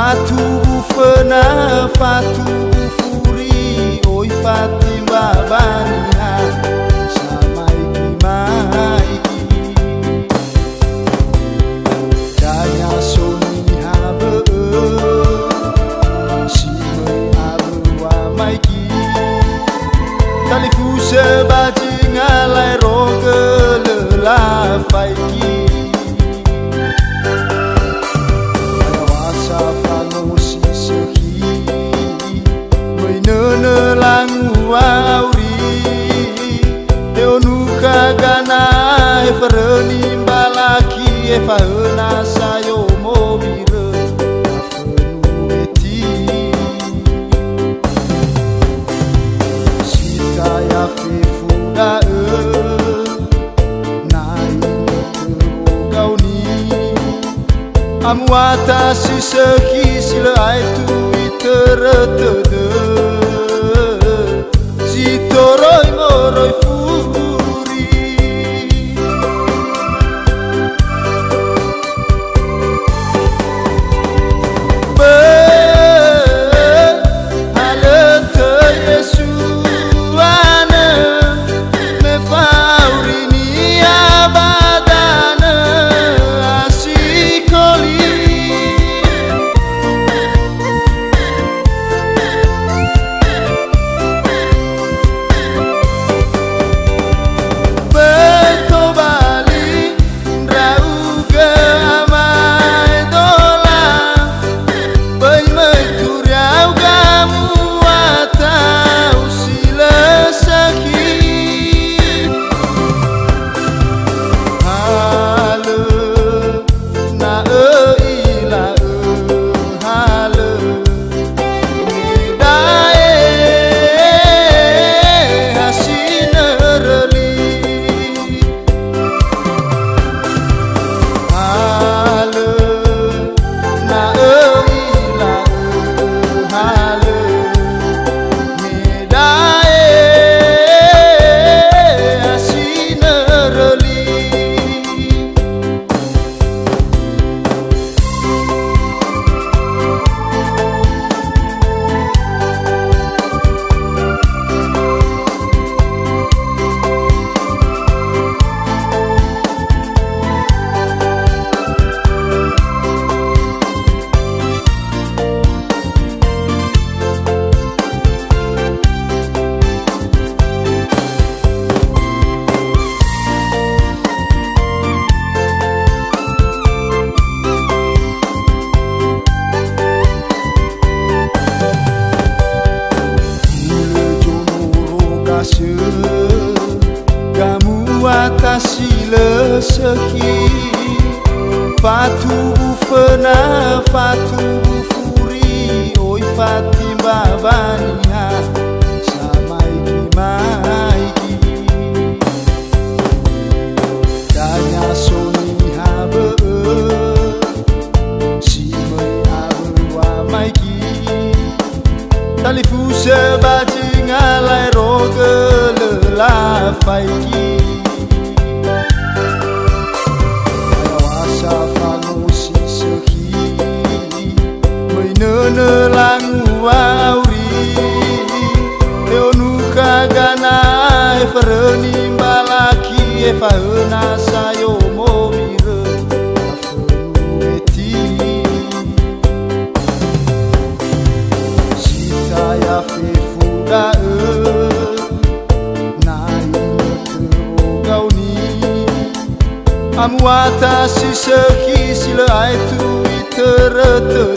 Fatu ufena, fatu ufuri, oi Fatima baniha, samaiki maiki. Danya soni habe, simai abu maiki. Talifu sebaji ngalai roge lelah faiki. Ferni balaki efahna sayo mobire afenu eti sita ya fifuda nai gauni amwata siseki sila itu iteretede sitoroi moroi Watasi leseki Fatu ufena, fatu ufuri, oi Fatima baniha, samaiki maiki. Danya soni habe, simai abu maiki. Talifu sebaji ngalai roge lelah faiki. Nelangu auri Eonuka gana Eferni balaki Efahna sayo mobire afenu eti Sita ya fifuda nai gauni Amwata siseki sila itu iterete